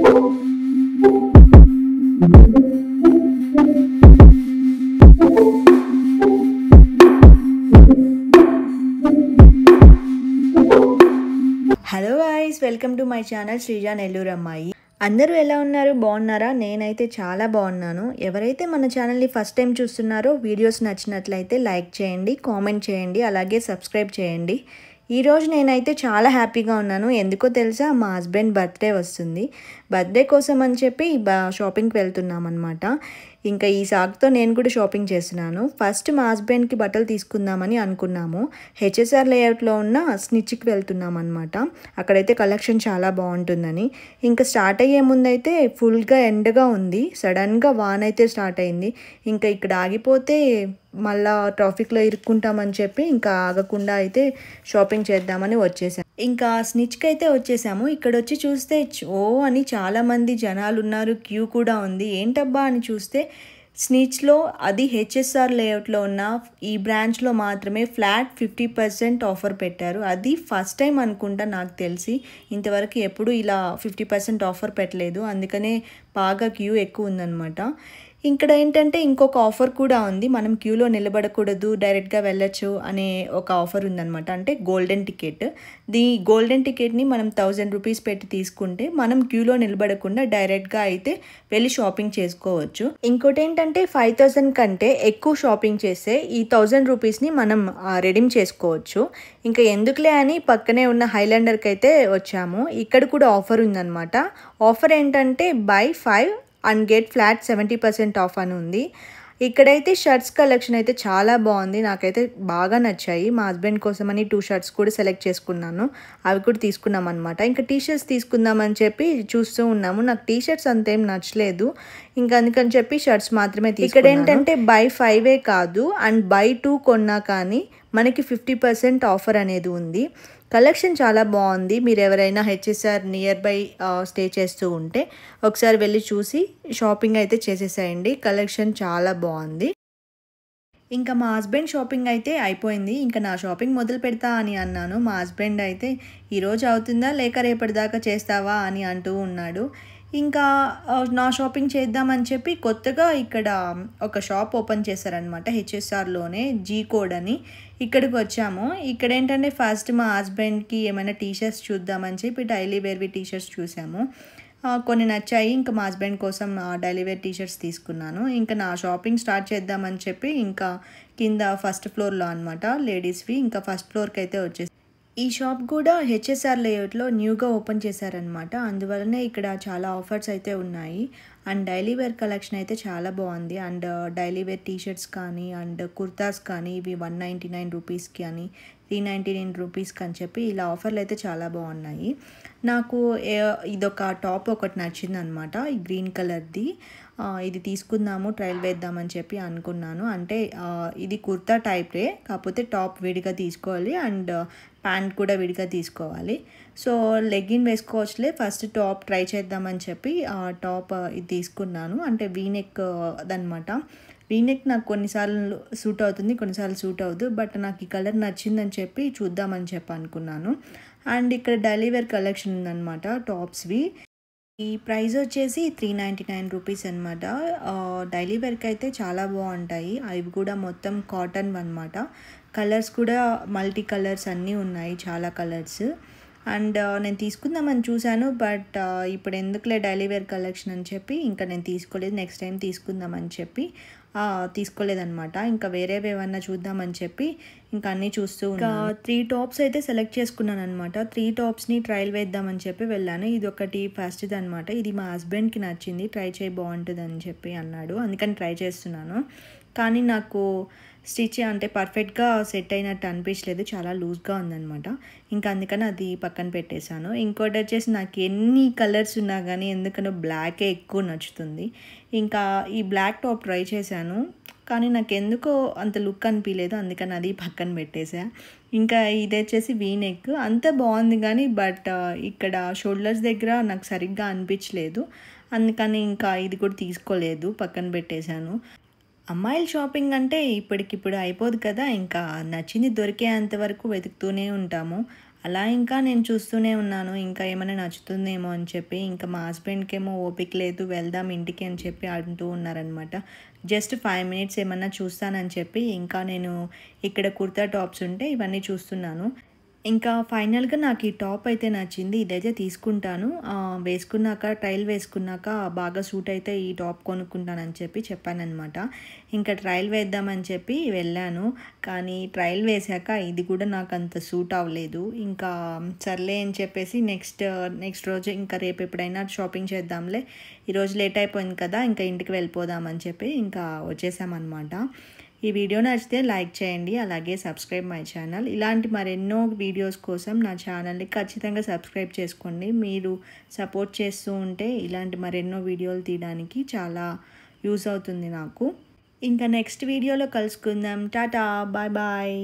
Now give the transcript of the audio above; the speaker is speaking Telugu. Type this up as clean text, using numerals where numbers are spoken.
Hello guys, welcome to my channel Sreeja Nellore అమ్మాయి. అందరూ ఎలా ఉన్నారు? బాగున్నారా? నేనైతే చాలా బాగున్నాను. ఎవరైతే మన ఛానల్ని ఫస్ట్ టైం చూస్తున్నారో వీడియోస్ నచ్చినట్లయితే లైక్ చేయండి, కామెంట్ చేయండి, అలాగే సబ్స్క్రైబ్ చేయండి. ఈరోజు నేనైతే చాలా హ్యాపీగా ఉన్నాను. ఎందుకో తెలుసా? మా హస్బెండ్ బర్త్డే వస్తుంది. బర్త్డే కోసం అని చెప్పి షాపింగ్కి వెళ్తున్నాం అనమాట. ఇంకా ఈ సాగుతో నేను కూడా షాపింగ్ చేస్తున్నాను. ఫస్ట్ మా హస్బెండ్కి బట్టలు తీసుకుందామని అనుకున్నాము. హెచ్ఎస్ఆర్ లేఅవుట్లో ఉన్న స్నిచ్కి వెళ్తున్నాం అనమాట. అక్కడైతే కలెక్షన్ చాలా బాగుంటుందని. ఇంకా స్టార్ట్ అయ్యే ముందైతే ఫుల్గా ఎండగా ఉంది. సడన్గా వాన అయితే స్టార్ట్ అయింది. ఇంకా ఇక్కడ ఆగిపోతే మళ్ళా ట్రాఫిక్లో ఇరుక్కుంటామని చెప్పి ఇంకా ఆగకుండా అయితే షాపింగ్ చేద్దామని వచ్చేసాము. ఇంకా స్నిచ్కి అయితే వచ్చేసాము. ఇక్కడ వచ్చి చూస్తే ఓ అని చాలామంది జనాలు ఉన్నారు, క్యూ కూడా ఉంది. ఏంటబ్బా అని చూస్తే స్నిచ్లో అది హెచ్ఎస్ఆర్ లేఅవుట్లో ఉన్న ఈ బ్రాంచ్లో మాత్రమే ఫ్లాట్ 50% ఆఫర్ పెట్టారు. అది ఫస్ట్ టైం అనుకుంటా నాకు తెలిసి. ఇంతవరకు ఎప్పుడు ఇలా 50% ఆఫర్ పెట్టలేదు. అందుకనే బాగా క్యూ ఎక్కువ ఉందన్నమాట. ఇక్కడ ఏంటంటే ఇంకొక ఆఫర్ కూడా ఉంది. మనం క్యూలో నిలబడకూడదు, డైరెక్ట్గా వెళ్ళొచ్చు అనే ఒక ఆఫర్ ఉందన్నమాట. అంటే గోల్డెన్ టికెట్. గోల్డెన్ టికెట్ని మనం 1000 రూపీస్ పెట్టి తీసుకుంటే మనం క్యూలో నిలబడకుండా డైరెక్ట్గా అయితే వెళ్ళి షాపింగ్ చేసుకోవచ్చు. ఇంకోటి ఏంటంటే 5000 కంటే ఎక్కువ షాపింగ్ చేస్తే ఈ 1000 రూపీస్ని మనం రెడీమ్ చేసుకోవచ్చు. ఇంకా ఎందుకులే అని పక్కనే ఉన్న హైలాండర్కి అయితే వచ్చాము. ఇక్కడ కూడా ఆఫర్ ఉందన్నమాట. ఆఫర్ ఏంటంటే by 5 and get flat 70% of అని ఉంది. ఇక్కడైతే షర్ట్స్ కలెక్షన్ అయితే చాలా బాగుంది. నాకైతే బాగా నచ్చాయి. మా హస్బెండ్ కోసమని 2 షర్ట్స్ కూడా సెలెక్ట్ చేసుకున్నాను. అవి కూడా తీసుకున్నాం అనమాట. ఇంకా టీషర్ట్స్ తీసుకుందామని చెప్పి చూస్తూ ఉన్నాము. నాకు టీషర్ట్స్ అంతేం నచ్చలేదు. ఇంకా అందుకని చెప్పి షర్ట్స్ మాత్రమే తీసుకున్నాను. ఇక్కడ ఏంటంటే బై 5 కాదు అండ్ బై 2 కొన్నా కానీ మనకి 50% ఆఫర్ అనేది ఉంది. కలెక్షన్ చాలా బాగుంది. మీరు ఎవరైనా హెచ్ఎస్ఆర్ నియర్ బై స్టే చేస్తూ ఉంటే ఒకసారి వెళ్ళి చూసి షాపింగ్ అయితే చేసేసేయండి. కలెక్షన్ చాలా బాగుంది. ఇంకా మా హస్బెండ్ షాపింగ్ అయితే అయిపోయింది. ఇంకా నా షాపింగ్ మొదలు పెడతా అని అన్నాను. మా హస్బెండ్ అయితే ఈరోజు అవుతుందా లేక రేపటిదాకా చేస్తావా అని అంటూ ఉన్నాడు. ఇంకా నా షాపింగ్ చేద్దామని చెప్పి కొత్తగా ఇక్కడ ఒక షాప్ ఓపెన్ చేశారనమాట. హెచ్ఎస్ఆర్లోనే జీ కోడ్ అని. ఇక్కడికి వచ్చాము. ఇక్కడ ఏంటంటే ఫస్ట్ మా హస్బెండ్కి ఏమైనా టీషర్ట్స్ చూద్దామని చెప్పి డైలీ వేర్వి టీషర్ట్స్ చూసాము. కొన్ని నచ్చాయి. ఇంకా మా హస్బెండ్ కోసం డైలీ వేర్ టీషర్ట్స్ తీసుకున్నాను. ఇంకా నా షాపింగ్ స్టార్ట్ చేద్దామని చెప్పి ఇంకా కింద ఫస్ట్ ఫ్లోర్లో అనమాట లేడీస్వి. ఇంకా ఫస్ట్ ఫ్లోర్కి అయితే వచ్చేసి ఈ షాప్ కూడా హెచ్ఎస్ఆర్ లేఅవుట్లో న్యూగా ఓపెన్ చేశారనమాట. అందువల్లనే ఇక్కడ చాలా ఆఫర్స్ అయితే ఉన్నాయి. అండ్ డైలీ వేర్ కలెక్షన్ అయితే చాలా బాగుంది. అండ్ డైలీ వేర్ టీషర్ట్స్ కానీ అండ్ కుర్తాస్ కానీ ఇవి 199 రూపీస్కి అని 399 రూపీస్కి అని చెప్పి ఇలా ఆఫర్లు అయితే చాలా బాగున్నాయి. నాకు ఇదొక టాప్ ఒకటి నచ్చింది అనమాట. ఈ గ్రీన్ కలర్ది. ఇది తీసుకుందాము, ట్రయల్ వేద్దామని చెప్పి అనుకున్నాను. అంటే ఇది కుర్తా టైపే, కాకపోతే టాప్ విడిగా తీసుకోవాలి అండ్ ప్యాంట్ కూడా విడిగా తీసుకోవాలి. సో లెగ్గిన్ వేసుకోవచ్చులే, ఫస్ట్ టాప్ ట్రై చేద్దామని చెప్పి టాప్ ఇది తీసుకున్నాను. అంటే వీనెక్ అదనమాట. వీనెక్ నాకు కొన్నిసార్లు సూట్ అవుతుంది, కొన్నిసార్లు సూట్ అవ్వదు. బట్ నాకు ఈ కలర్ నచ్చిందని చెప్పి చూద్దామని చెప్పి అనుకున్నాను. అండ్ ఇక్కడ డైలీ వేర్ కలెక్షన్ ఉందన్నమాట టాప్స్వి. ఈ ప్రైస్ వచ్చేసి 399 రూపీస్ అనమాట. డైలీ వేర్కి అయితే చాలా బాగుంటాయి. అవి కూడా మొత్తం కాటన్ అనమాట. కలర్స్ కూడా మల్టీ కలర్స్ అన్నీ ఉన్నాయి, చాలా కలర్స్. అండ్ నేను తీసుకుందామని చూశాను. బట్ ఇప్పుడు ఎందుకులే డైలీ వేర్ కలెక్షన్ అని చెప్పి ఇంకా నేను తీసుకోలేదు. నెక్స్ట్ టైం తీసుకుందామని చెప్పి తీసుకోలేదన్నమాట. ఇంకా వేరేవి ఏమన్నా చూద్దామని చెప్పి ఇంకా అన్నీ చూస్తూ ఇంకా 3 టాప్స్ అయితే సెలెక్ట్ చేసుకున్నాను అనమాట. 3 టాప్స్ని ట్రయల్ వేద్దామని చెప్పి వెళ్ళాను. ఇది ఒకటి ఫస్ట్ది అనమాట. ఇది మా హస్బెండ్కి నచ్చింది, ట్రై చేయి బాగుంటుంది అని చెప్పి అన్నాడు. అందుకని ట్రై చేస్తున్నాను. కానీ నాకు స్టిచ్ అంటే పర్ఫెక్ట్గా సెట్ అయినట్టు అనిపించలేదు, చాలా లూజ్గా ఉందన్నమాట. ఇంకా అందుకని అది పక్కన పెట్టేశాను. ఇంకోటి వచ్చేసి నాకు ఎన్ని కలర్స్ ఉన్నా కానీ ఎందుకనో బ్లాకే ఎక్కువ నచ్చుతుంది. ఇంకా ఈ బ్లాక్ టాప్ ట్రై చేశాను, కానీ నాకు ఎందుకో అంత లుక్ అనిపించలేదు. అందుకని అది పక్కన పెట్టేసా. ఇంకా ఇది వచ్చేసి వీనెక్ అంత బాగుంది కానీ బట్ ఇక్కడ షోల్డర్స్ దగ్గర నాకు సరిగ్గా అనిపించలేదు. అందుకని ఇంకా ఇది కూడా తీసుకోలేదు, పక్కన పెట్టేశాను. అమ్మాయిల షాపింగ్ అంటే ఇప్పటికిప్పుడు అయిపోదు కదా. ఇంకా నచ్చింది దొరికేంత వరకు వెతుకుతూనే ఉంటాము. అలా ఇంకా నేను చూస్తూనే ఉన్నాను. ఇంకా ఏమైనా నచ్చుతుందేమో అని చెప్పి. ఇంకా మా హస్బెండ్‌కేమో ఓపిక లేదు వెళ్దాం ఇంటికి అని చెప్పి అంటూ ఉన్నారనమాట. జస్ట్ 5 మినిట్స్ ఏమన్నా చూస్తానని చెప్పి ఇంకా నేను ఇక్కడ కుర్తా టాప్స్ ఉంటే ఇవన్నీ చూస్తున్నాను. ఇంకా ఫైనల్‌గా నాకు ఈ టాప్ అయితే నచ్చింది. ఇదైతే తీసుకుంటాను. వేసుకున్నాక ట్రయల్ వేసుకున్నాక బాగా సూట్ అయితే ఈ టాప్ కొనుక్కుంటానని చెప్పి చెప్పాననమాట. ఇంకా ట్రయల్ వేద్దామని చెప్పి వెళ్ళాను. కానీ ట్రయల్ వేశాక ఇది కూడా నాకు అంత సూట్ అవ్వలేదు. ఇంకా సర్లే అని చెప్పేసి నెక్స్ట్ రోజు ఇంకా రేపు ఎప్పుడైనా షాపింగ్ చేద్దాంలే. ఈరోజు లేట్ అయిపోయింది కదా! ఇంకా ఇంటికి వెళ్ళిపోదామని చెప్పి ఇంకా వచ్చేసామన్నమాట. ఈ వీడియో నచ్చితే లైక్ చేయండి. అలాగే సబ్స్క్రైబ్ మై ఛానల్. ఇలాంటి మరెన్నో వీడియోస్ కోసం నా ఛానల్ని ఖచ్చితంగా సబ్స్క్రైబ్ చేసుకోండి. మీరు సపోర్ట్ చేస్తూ ఉంటే ఇలాంటి మరెన్నో వీడియోలు తీయడానికి చాలా యూజ్ అవుతుంది నాకు. ఇంకా నెక్స్ట్ వీడియోలో కలుసుకుందాం. Tata, bye bye.